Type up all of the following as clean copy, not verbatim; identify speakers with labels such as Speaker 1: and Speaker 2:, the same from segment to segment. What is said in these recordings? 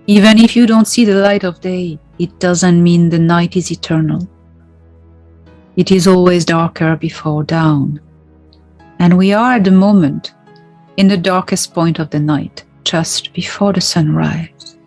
Speaker 1: Even if you don't see the light of day, it doesn't mean the night is eternal. It is always darker before dawn. And we are at the moment in the darkest point of the night, just before the sunrise.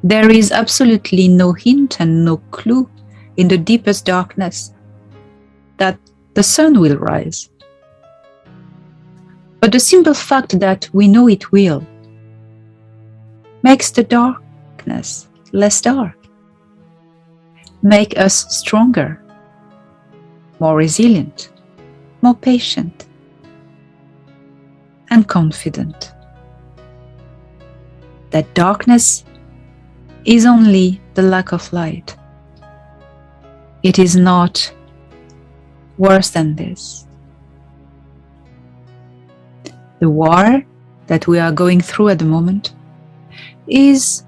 Speaker 1: There is absolutely no hint and no clue in the deepest darkness that the sun will rise. But the simple fact that we know it will makes the darkness less dark, make us stronger, more resilient, more patient, and confident. That darkness is only the lack of light. It is not worse than this. The war that we are going through at the moment is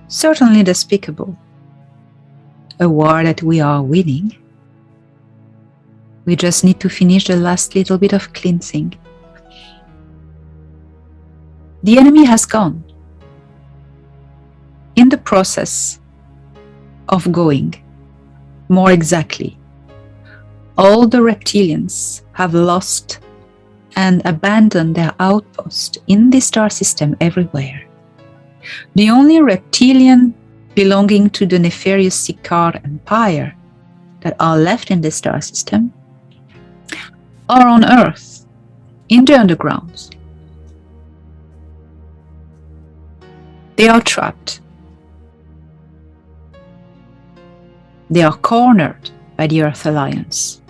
Speaker 1: certainly despicable. A war that we are winning. We just need to finish the last little bit of cleansing. The enemy has gone. In the process of going, more exactly, all the reptilians have lost and abandoned their outpost in the star system everywhere. The only reptilian belonging to the nefarious Sicard Empire that are left in the star system are on Earth, in the undergrounds. They are trapped. They are cornered by the Earth Alliance.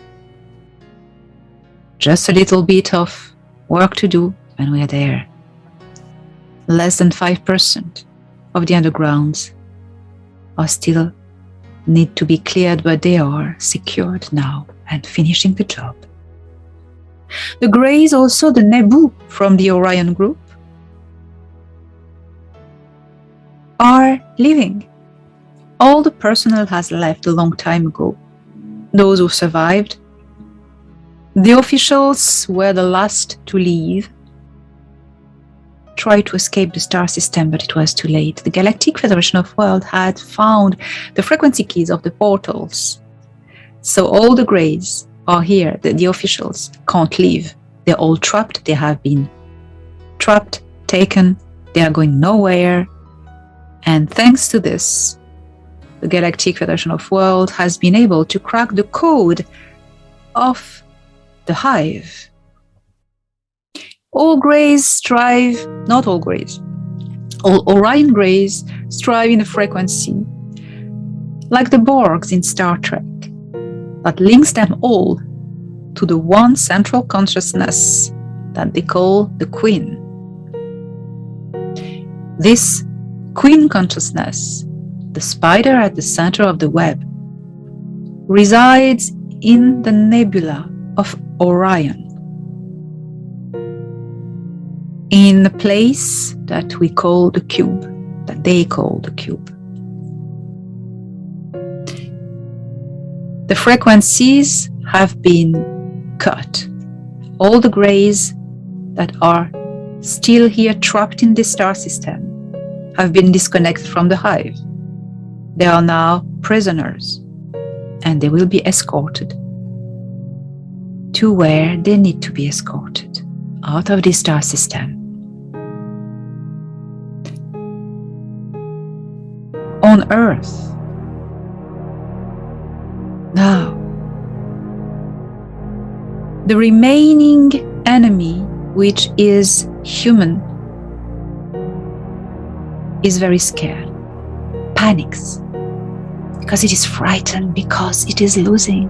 Speaker 1: Just a little bit of work to do and we are there. Less than 5% of the undergrounds are still need to be cleared, but they are secured now and finishing the job. The Greys, also the Nebu from the Orion group, are leaving. All the personnel has left a long time ago. Those who survived. The officials were the last to leave. Tried to escape the star system, but it was too late. The Galactic Federation of Worlds had found the frequency keys of the portals. So all the Greys are here. The officials can't leave. They're all trapped. They have been trapped, taken. They are going nowhere. And thanks to this, the Galactic Federation of Worlds has been able to crack the code of the hive. All Greys strive, not all Greys, all Orion Greys strive in a frequency like the Borgs in Star Trek that links them all to the one central consciousness that they call the Queen. This Queen consciousness, the spider at the center of the web, resides in the nebula of Orion, in a place that we call the cube, that they call the cube. The frequencies have been cut. All the Greys that are still here trapped in the star system have been disconnected from the hive. They are now prisoners, and they will be escorted to where they need to be escorted, out of the star system. On Earth, now, the remaining enemy, which is human, is very scared, panics, because it is frightened, because it is losing.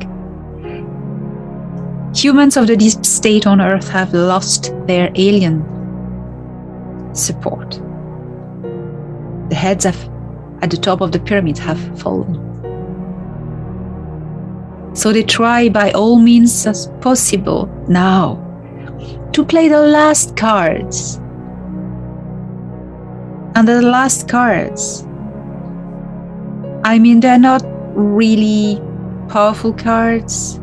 Speaker 1: Humans of the deep state on Earth have lost their alien support. The heads at the top of the pyramid have fallen. So they try by all means as possible now to play the last cards. And the last cards, I mean, they're not really powerful cards.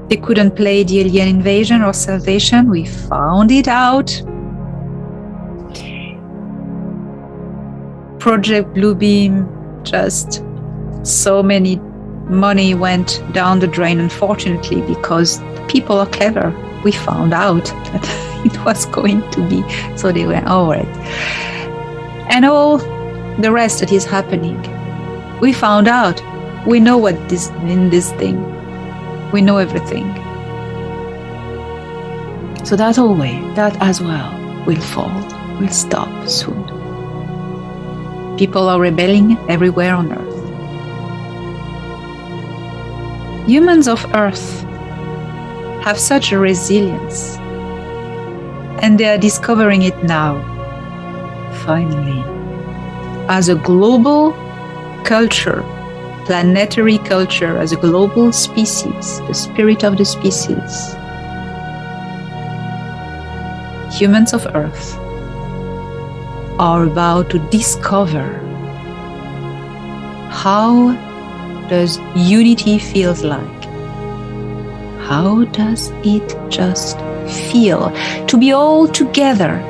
Speaker 1: They couldn't play the alien invasion or salvation. We found it out. Project Bluebeam, just so many money went down the drain, unfortunately, because people are clever. We found out that it was going to be, so they went over it. And all the rest that is happening, we found out. We know what is in this thing. We know everything. So that as well will fall, will stop soon. People are rebelling everywhere on Earth. Humans of Earth have such a resilience, and they are discovering it now, finally, as a global culture, planetary culture, as a global species, the spirit of the species. Humans of Earth are about to discover how does unity feels like. How does it just feel to be all together,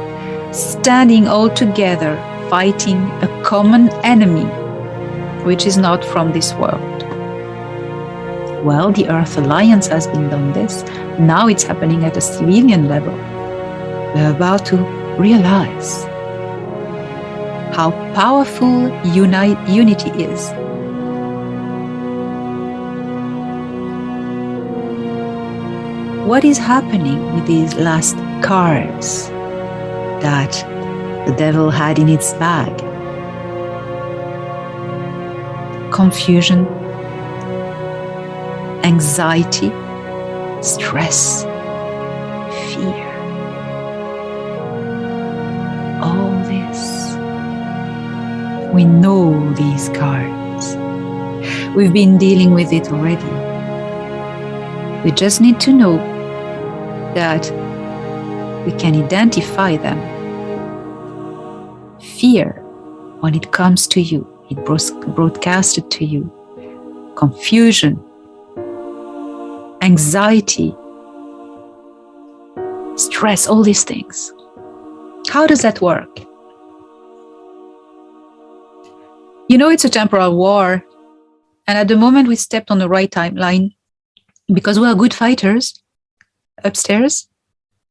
Speaker 1: standing all together, fighting a common enemy, which is not from this world? Well, the Earth Alliance has been done this. Now it's happening at a civilian level. We're about to realize how powerful unity is. What is happening with these last cards that the devil had in its bag? Confusion, anxiety, stress, fear. All this. We know these cards. We've been dealing with it already. We just need to know that we can identify them. Fear, when it comes to you, it broadcasted to you. Confusion, anxiety, stress, all these things. How does that work? You know, it's a temporal war. And at the moment we stepped on the right timeline, because we are good fighters upstairs,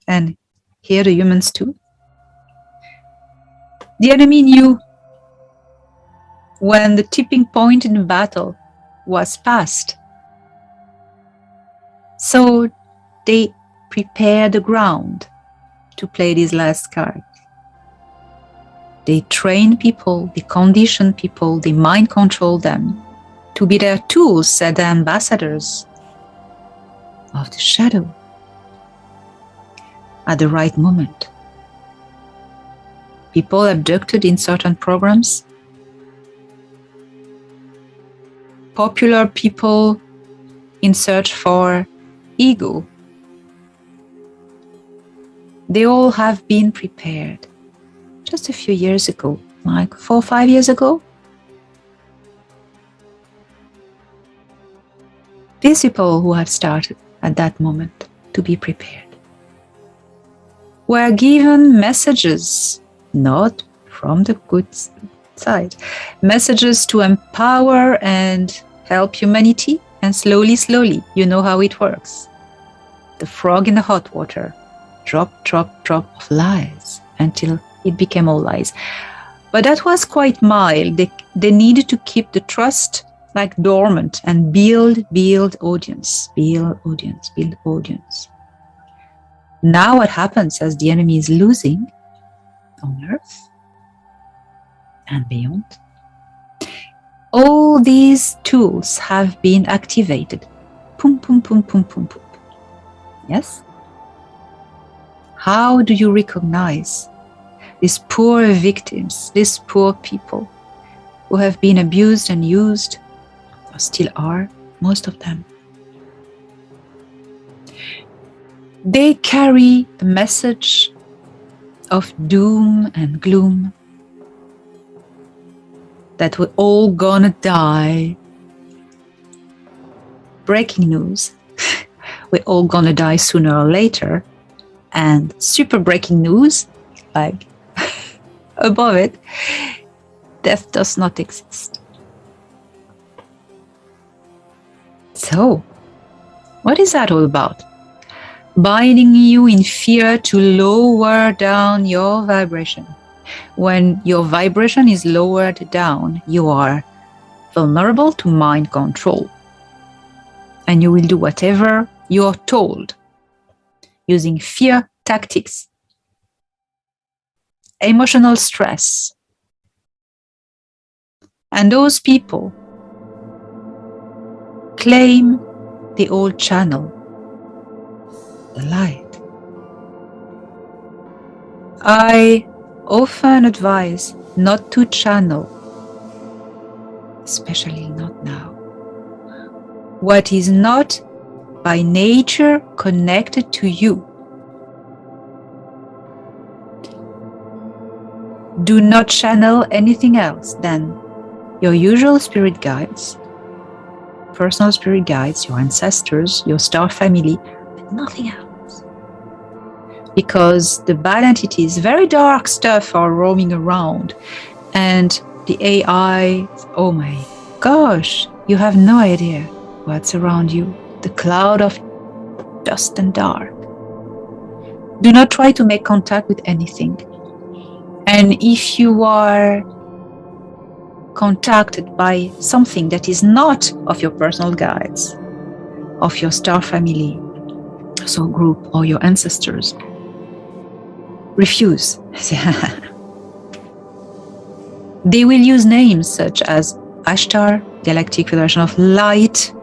Speaker 1: and here the humans too. The enemy knew when the tipping point in the battle was passed. So they prepared the ground to play these last cards. They train people, they condition people, they mind control them to be their tools, their ambassadors of the shadow at the right moment. People abducted in certain programs, popular people in search for ego. They all have been prepared just a few years ago, like 4 or 5 years ago. These people who have started at that moment to be prepared were given messages, not from the good side, messages to empower and help humanity, and slowly, you know how it works. The frog in the hot water, drop of lies until it became all lies. But that was quite mild. They needed to keep the trust like dormant and build audience. Now what happens as the enemy is losing on Earth and beyond, all these tools have been activated. Pum. Yes? How do you recognize these poor victims, these poor people who have been abused and used, or still are, most of them? They carry the message of doom and gloom, that we're all gonna die. Breaking news, we're all gonna die sooner or later. And super breaking news, like above it, Death does not exist. So, what is that all about? Binding you in fear to lower down your vibration. When your vibration is lowered down, you are vulnerable to mind control. And you will do whatever you are told, using fear tactics, emotional stress. And those people claim the old channel, the light. I often advise not to channel, especially not now, what is not by nature connected to you. Do not channel anything else than your usual spirit guides, personal spirit guides, your ancestors, your star family, but nothing else. Because the bad entities, very dark stuff are roaming around, and the AI, oh my gosh, you have no idea what's around you, the cloud of dust and dark. Do not try to make contact with anything. And if you are contacted by something that is not of your personal guides, of your star family, soul group, or your ancestors, refuse. They will use names such as Ashtar, Galactic Federation of Light,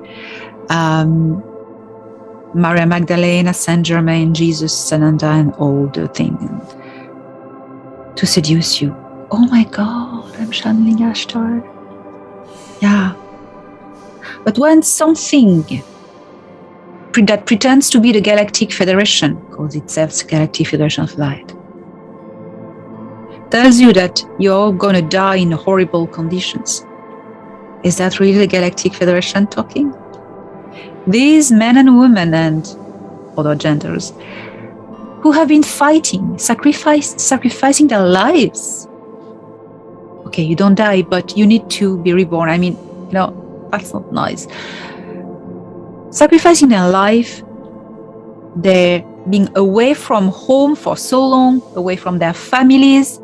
Speaker 1: Maria Magdalena, Saint Germain, Jesus, Sananda, and all the things to seduce you. Oh my God, I'm channeling Ashtar. Yeah. But when something that pretends to be the Galactic Federation, calls itself the Galactic Federation of Light, tells you that you're going to die in horrible conditions, is that really the Galactic Federation talking? These men and women and other genders who have been fighting, sacrificing their lives. Okay, you don't die, but you need to be reborn. I mean, that's not nice. Sacrificing their life, they're being away from home for so long, away from their families,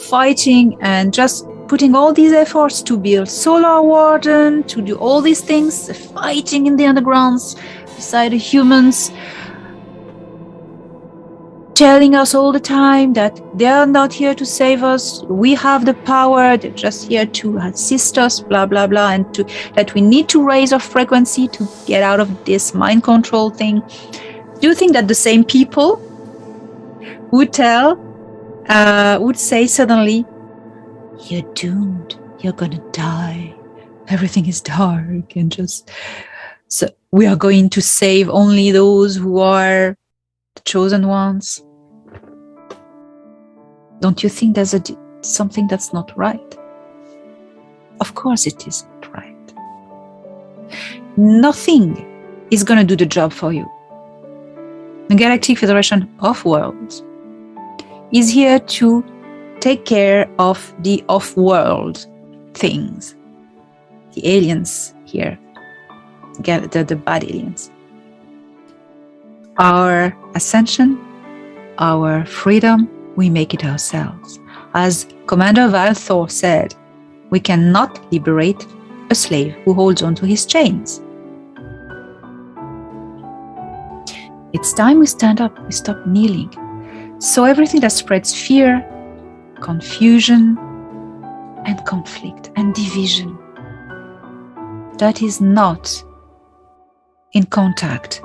Speaker 1: fighting and just putting all these efforts to build solar warden, to do all these things, fighting in the undergrounds beside the humans, telling us all the time that they are not here to save us, we have the power, they're just here to assist us, blah, blah, blah, and that we need to raise our frequency to get out of this mind control thing. Do you think that the same people would say suddenly, you're doomed, you're gonna die, everything is dark, and so we are going to save only those who are the chosen ones? Don't you think there's something that's not right? Of course it isn't right. Nothing is going to do the job for you. The Galactic Federation of Worlds is here to take care of the off-world things. The aliens here, the bad aliens. Our ascension, our freedom, we make it ourselves. As Commander Valthor said, we cannot liberate a slave who holds on to his chains. It's time we stand up, we stop kneeling. So everything that spreads fear, confusion, and conflict and division, that is not in contact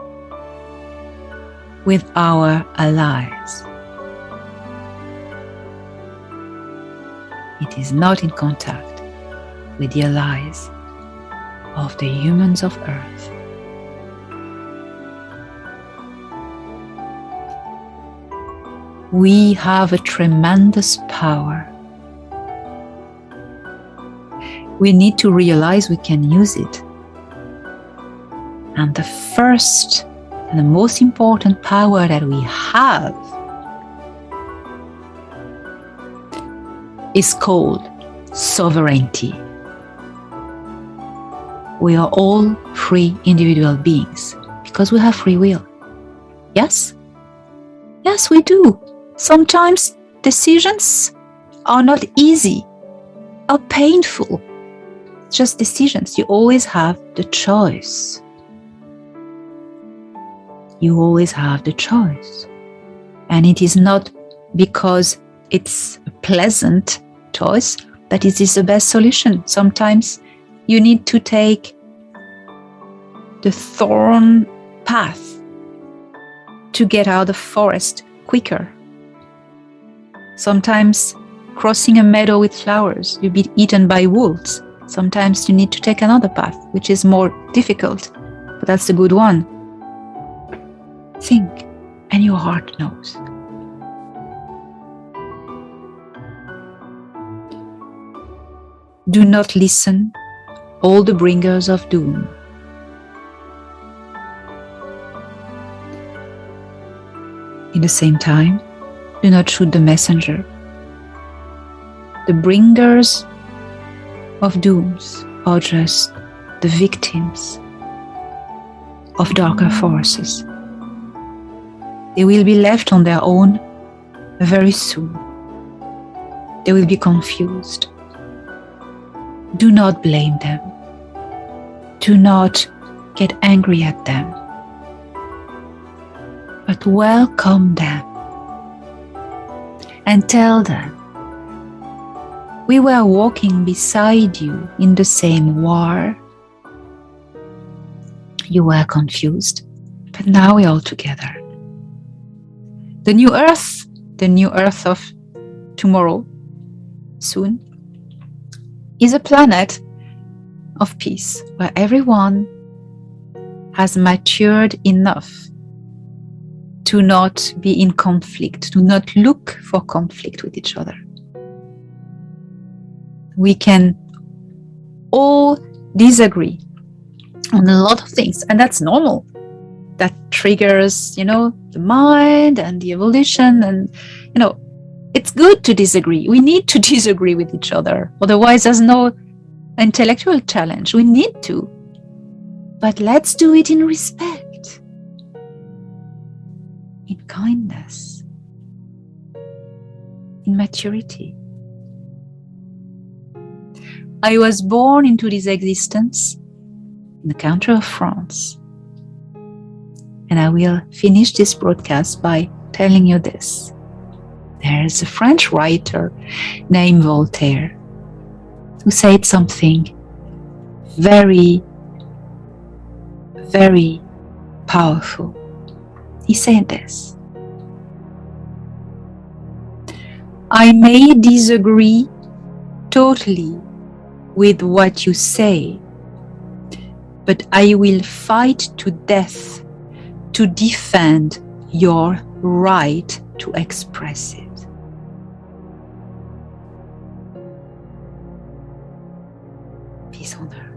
Speaker 1: with our allies. It is not in contact with the allies of the humans of Earth. We have a tremendous power. We need to realize we can use it. And the first and the most important power that we have is called sovereignty. We are all free individual beings because we have free will. Yes? Yes, we do. Sometimes decisions are not easy, are painful. Just decisions. You always have the choice. You always have the choice. And it is not because it's a pleasant choice that it is the best solution. Sometimes you need to take the thorn path to get out of the forest quicker. Sometimes crossing a meadow with flowers, you'll be eaten by wolves. Sometimes you need to take another path, which is more difficult, but that's the good one. Think, and your heart knows. Do not listen all the bringers of doom. In the same time, do not shoot the messenger. The bringers of dooms are just the victims of darker forces. They will be left on their own very soon. They will be confused. Do not blame them. Do not get angry at them. But welcome them and tell them, we were walking beside you in the same war. You were confused, but now we're all together. The new earth of tomorrow, soon, is a planet of peace where everyone has matured enough to not be in conflict, to not look for conflict with each other. We can all disagree on a lot of things, and that's normal. That triggers, the mind and the evolution, and, it's good to disagree. We need to disagree with each other. Otherwise, there's no intellectual challenge. We need to. But let's do it in respect, in kindness, in maturity. I was born into this existence in the country of France. And I will finish this broadcast by telling you this. There's a French writer named Voltaire who said something very, very powerful. He said this: I may disagree totally with what you say, but I will fight to death to defend your right to express it. Peace on earth.